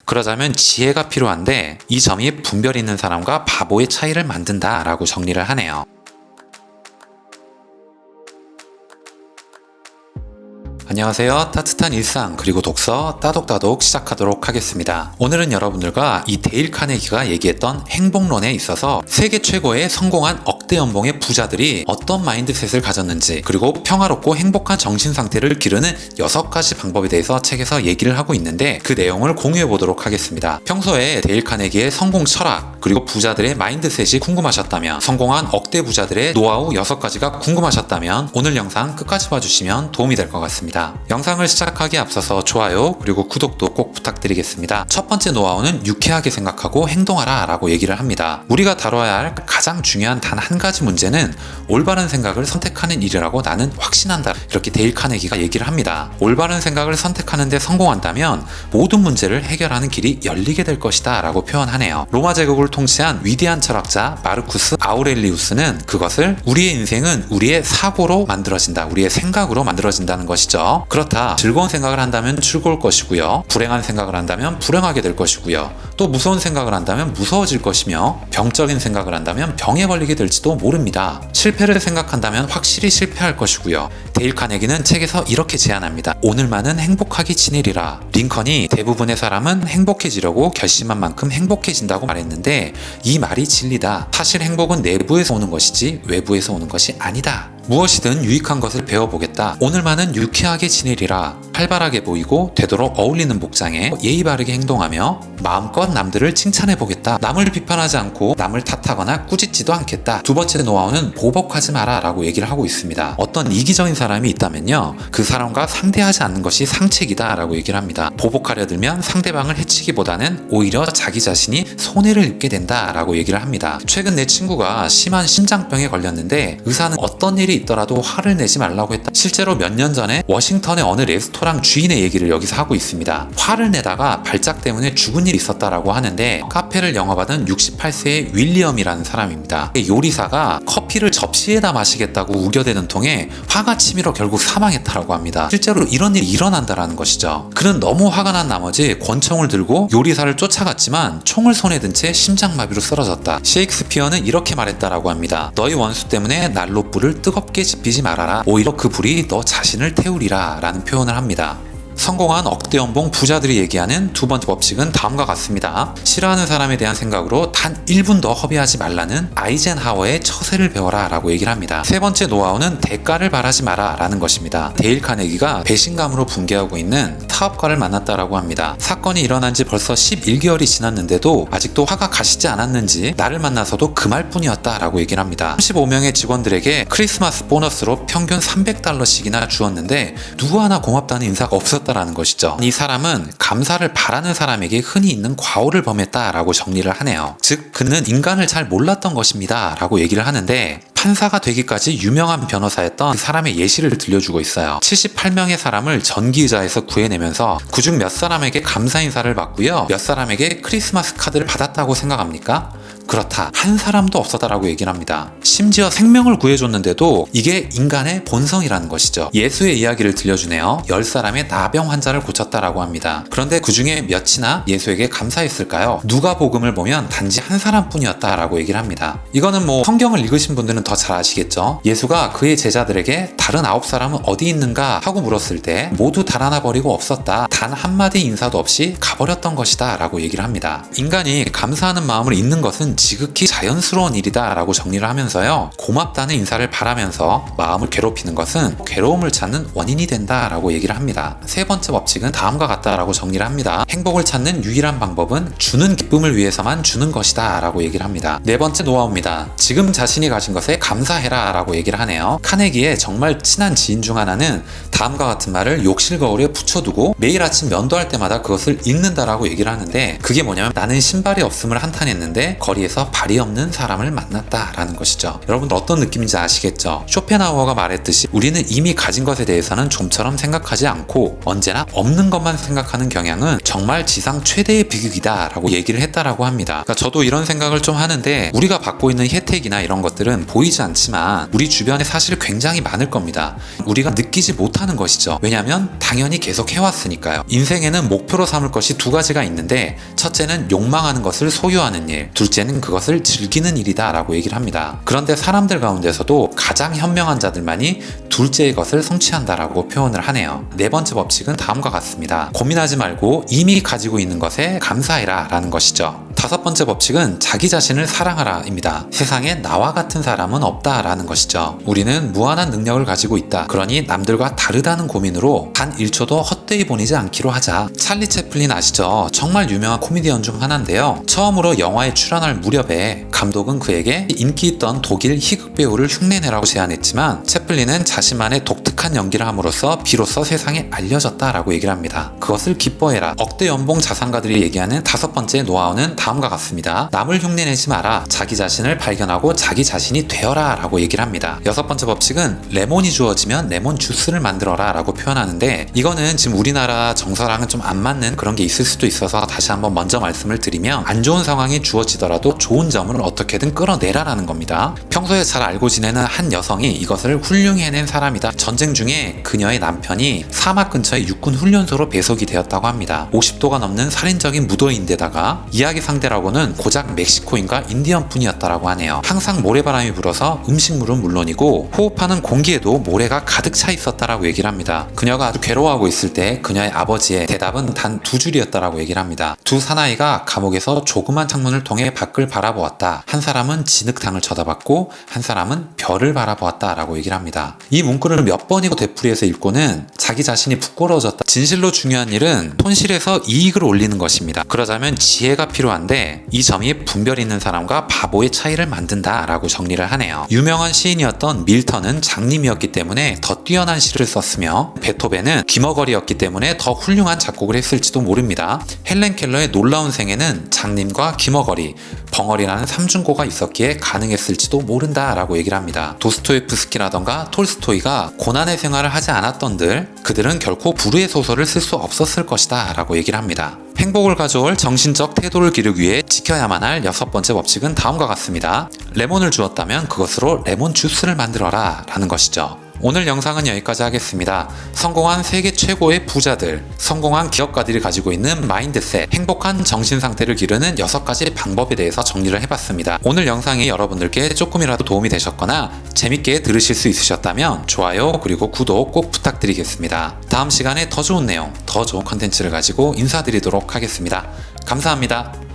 그러자면 지혜가 필요한데 이 점이 분별 있는 사람과 바보의 차이를 만든다 라고 정리를 하네요. 안녕하세요. 따뜻한 일상 그리고 독서 따독따독 시작하도록 하겠습니다. 오늘은 여러분들과 이 데일 카네기가 얘기했던 행복론에 있어서 세계 최고의 성공한 억대 연봉의 부자들이 어떤 마인드셋을 가졌는지, 그리고 평화롭고 행복한 정신 상태를 기르는 6가지 방법에 대해서 책에서 얘기를 하고 있는데 그 내용을 공유해 보도록 하겠습니다. 평소에 데일 카네기의 성공 철학 그리고 부자들의 마인드셋이 궁금하셨다면, 성공한 억대 부자들의 노하우 6가지가 궁금하셨다면 오늘 영상 끝까지 봐주시면 도움이 될 것 같습니다. 영상을 시작하기에 앞서서 좋아요 그리고 구독도 꼭 부탁드리겠습니다. 첫 번째 노하우는 유쾌하게 생각하고 행동하라 라고 얘기를 합니다. 우리가 다뤄야 할 가장 중요한 단 한 가지 문제는 올바른 생각을 선택하는 일이라고 나는 확신한다, 이렇게 데일 카네기가 얘기를 합니다. 올바른 생각을 선택하는 데 성공한다면 모든 문제를 해결하는 길이 열리게 될 것이다 라고 표현하네요. 로마 제국을 통치한 위대한 철학자 마르쿠스 아우렐리우스는 그것을 우리의 인생은 우리의 사고로 만들어진다, 우리의 생각으로 만들어진다는 것이죠. 그렇다, 즐거운 생각을 한다면 즐거울 것이고요, 불행한 생각을 한다면 불행하게 될 것이고요, 또 무서운 생각을 한다면 무서워질 것이며, 병적인 생각을 한다면 병에 걸리게 될지도 모릅니다. 실패를 생각한다면 확실히 실패할 것이고요. 데일 카네기는 책에서 이렇게 제안합니다. 오늘만은 행복하게 지내리라. 링컨이 대부분의 사람은 행복해지려고 결심한 만큼 행복해진다고 말했는데 이 말이 진리다. 사실 행복은 내부에서 오는 것이지 외부에서 오는 것이 아니다. 무엇이든 유익한 것을 배워보겠다. 오늘만은 유쾌하게 지내리라. 활발하게 보이고 되도록 어울리는 복장에 예의 바르게 행동하며 마음껏 남들을 칭찬해보겠다. 남을 비판하지 않고 남을 탓하거나 꾸짖지도 않겠다. 두 번째 노하우는 보복하지 마라 라고 얘기를 하고 있습니다. 어떤 이기적인 사람이 있다면요, 그 사람과 상대하지 않는 것이 상책이다 라고 얘기를 합니다. 보복하려 들면 상대방을 해치기보다는 오히려 자기 자신이 손해를 입게 된다 라고 얘기를 합니다. 최근 내 친구가 심한 심장병에 걸렸는데 의사는 어떤 일이 있더라도 화를 내지 말라고 했다. 실제로 몇 년 전에 워싱턴의 어느 레스토랑 주인의 얘기를 여기서 하고 있습니다. 화를 내다가 발작 때문에 죽은 일이 있었다라고 하는데, 카페를 영업하던 68세의 윌리엄이라는 사람입니다. 요리사가 커피를 접시에다 마시겠다고 우겨대는 통에 화가 치밀어 결국 사망했다라고 합니다. 실제로 이런 일이 일어난다라는 것이죠. 그는 너무 화가 난 나머지 권총을 들고 요리사를 쫓아갔지만 총을 손에 든 채 심장마비로 쓰러졌다. 셰익스피어는 이렇게 말했다라고 합니다. 너희 원수 때문에 난로 불을 뜨겁게 지피지 말아라. 오히려 그 불이 너 자신을 태우리라 라는 표현을 합니다. 성공한 억대 연봉 부자들이 얘기하는 두 번째 법칙은 다음과 같습니다. 싫어하는 사람에 대한 생각으로 단 1분도 허비하지 말라는 아이젠하워의 처세를 배워라 라고 얘기를 합니다. 세 번째 노하우는 대가를 바라지 마라 라는 것입니다. 데일 카네기가 배신감으로 붕괴하고 있는 사업가를 만났다라고 합니다. 사건이 일어난 지 벌써 11개월이 지났는데도 아직도 화가 가시지 않았는지 나를 만나서도 그 말뿐이었다 라고 얘기를 합니다. 35명의 직원들에게 크리스마스 보너스로 평균 $300씩이나 주었는데 누구 하나 고맙다는 인사가 없었다라는 것이죠. 이 사람은 감사를 바라는 사람에게 흔히 있는 과오를 범했다라고 정리를 하네요. 즉 그는 인간을 잘 몰랐던 것입니다 라고 얘기를 하는데, 판사가 되기까지 유명한 변호사였던 그 사람의 예시를 들려주고 있어요. 78명의 사람을 전기의자에서 구해내면서 그중 몇 사람에게 감사 인사를 받고요, 몇 사람에게 크리스마스 카드를 받았다고 생각합니까? 그렇다, 한 사람도 없었다라고 얘기를 합니다. 심지어 생명을 구해줬는데도 이게 인간의 본성이라는 것이죠. 예수의 이야기를 들려주네요. 10사람의 나병 환자를 고쳤다라고 합니다. 그런데 그 중에 몇이나 예수에게 감사했을까요? 누가복음을 보면 단지 한 사람뿐이었다라고 얘기를 합니다. 이거는 뭐 성경을 읽으신 분들은 더 잘 아시겠죠? 예수가 그의 제자들에게 다른 9사람은 어디 있는가 하고 물었을 때 모두 달아나버리고 없었다, 단 한마디 인사도 없이 가버렸던 것이다 라고 얘기를 합니다. 인간이 감사하는 마음을 잊는 것은 지극히 자연스러운 일이다 라고 정리를 하면서요, 고맙다는 인사를 바라면서 마음을 괴롭히는 것은 괴로움을 찾는 원인이 된다 라고 얘기를 합니다. 세 번째 법칙은 다음과 같다라고 정리를 합니다. 행복을 찾는 유일한 방법은 주는 기쁨을 위해서만 주는 것이다 라고 얘기를 합니다. 네 번째 노하우입니다. 지금 자신이 가진 것에 감사해라 라고 얘기를 하네요. 카네기의 정말 친한 지인 중 하나는 다음과 같은 말을 욕실 거울에 붙여두고 매일 아침 면도할 때마다 그것을 읽는다라고 얘기를 하는데, 그게 뭐냐면 나는 신발이 없음을 한탄했는데 거리에 위해서 발이 없는 사람을 만났다라는 것이죠. 여러분들 어떤 느낌인지 아시겠죠? 쇼펜하우어가 말했듯이 우리는 이미 가진 것에 대해서는 좀처럼 생각하지 않고 언제나 없는 것만 생각하는 경향은 정말 지상 최대의 비극이다 라고 얘기를 했다라고 합니다. 그러니까 저도 이런 생각을 좀 하는데, 우리가 받고 있는 혜택이나 이런 것들은 보이지 않지만 우리 주변에 사실 굉장히 많을 겁니다. 우리가 느끼지 못하는 것이죠. 왜냐하면 당연히 계속 해왔으니까요. 인생에는 목표로 삼을 것이 두 가지가 있는데, 첫째는 욕망하는 것을 소유하는 일, 둘째는 그것을 즐기는 일이다 라고 얘기를 합니다. 그런데 사람들 가운데서도 가장 현명한 자들만이 둘째의 것을 성취한다라고 표현을 하네요. 네 번째 법칙은 다음과 같습니다. 고민하지 말고 이미 가지고 있는 것에 감사해라 라는 것이죠. 다섯 번째 법칙은 자기 자신을 사랑하라 입니다. 세상에 나와 같은 사람은 없다라는 것이죠. 우리는 무한한 능력을 가지고 있다. 그러니 남들과 다르다는 고민으로 단 1초도 헛되이 보내지 않기로 하자. 찰리 채플린 아시죠? 정말 유명한 코미디언 중 하나인데요. 처음으로 영화에 출연할 무렵에 감독은 그에게 인기 있던 독일 희극 배우를 흉내내라고 제안했지만, 채플린은 자신만의 독특한 연기를 함으로써 비로소 세상에 알려졌다라고 얘기를 합니다. 그것을 기뻐해라. 억대 연봉 자산가들이 얘기하는 다섯 번째 노하우는 다음과 같습니다. 남을 흉내내지 마라. 자기 자신을 발견하고 자기 자신이 되어라 라고 얘기를 합니다. 여섯 번째 법칙은 레몬이 주어지면 레몬 주스를 만들어라 라고 표현하는데, 이거는 지금 우리나라 정서랑은 좀 안 맞는 그런 게 있을 수도 있어서 다시 한번 먼저 말씀을 드리면, 안 좋은 상황이 주어지더라도 좋은 점을 어떻게든 끌어내라 라는 겁니다. 평소에 잘 알고 지내는 한 여성이 이것을 훌륭히 해낸 사람이다. 전쟁 중에 그녀의 남편이 사막 근처의 육군 훈련소로 배속이 되었다고 합니다. 50도가 넘는 살인적인 무더위인데다가 이야기 상대라고는 고작 멕시코인과 인디언 분이었다라고 하네요. 항상 모래바람이 불어서 음식물은 물론이고 호흡하는 공기에도 모래가 가득 차 있었다라고 얘기를 합니다. 그녀가 아주 괴로워하고 있을 때 그녀의 아버지의 대답은 단 두 줄이었다라고 얘기를 합니다. 두 사나이가 감옥에서 조그만 창문을 통해 밖을 바라보았다. 한 사람은 진흙탕을 쳐다봤고 한 사람은 별을 바라보았다 라고 얘기를 합니다. 이 문구를 몇 번이고 되풀이해서 읽고는 자기 자신이 부끄러워졌다. 진실로 중요한 일은 손실에서 이익을 올리는 것입니다. 그러자면 지혜가 필요한데, 이 점이 분별 있는 사람과 바보의 차이를 만든다 라고 정리를 하네요. 유명한 시인이었던 밀턴은 장님이었기 때문에 더 뛰어난 시를 썼으며, 베토벤은 귀머거리였기 때문에 더 훌륭한 작곡을 했을지도 모릅니다. 헬렌 켈러의 놀라운 생애는 장님과 귀머거리, 벙어리라는 삼중고가 있었기에 가능했을지도 모른다 라고 얘기를 합니다. 도스토예프스키라던가 톨스토이가 고난의 생활을 하지 않았던들, 그들은 결코 불의의 소설을 쓸 수 없었을 것이다 라고 얘기를 합니다. 행복을 가져올 정신적 태도를 기르기 위해 지켜야만 할 여섯 번째 법칙은 다음과 같습니다. 레몬을 주었다면 그것으로 레몬 주스를 만들어라 라는 것이죠. 오늘 영상은 여기까지 하겠습니다. 성공한 세계 최고의 부자들, 성공한 기업가들이 가지고 있는 마인드셋, 행복한 정신상태를 기르는 6가지 방법에 대해서 정리를 해봤습니다. 오늘 영상이 여러분들께 조금이라도 도움이 되셨거나 재밌게 들으실 수 있으셨다면 좋아요 그리고 구독 꼭 부탁드리겠습니다. 다음 시간에 더 좋은 내용, 더 좋은 컨텐츠를 가지고 인사드리도록 하겠습니다. 감사합니다.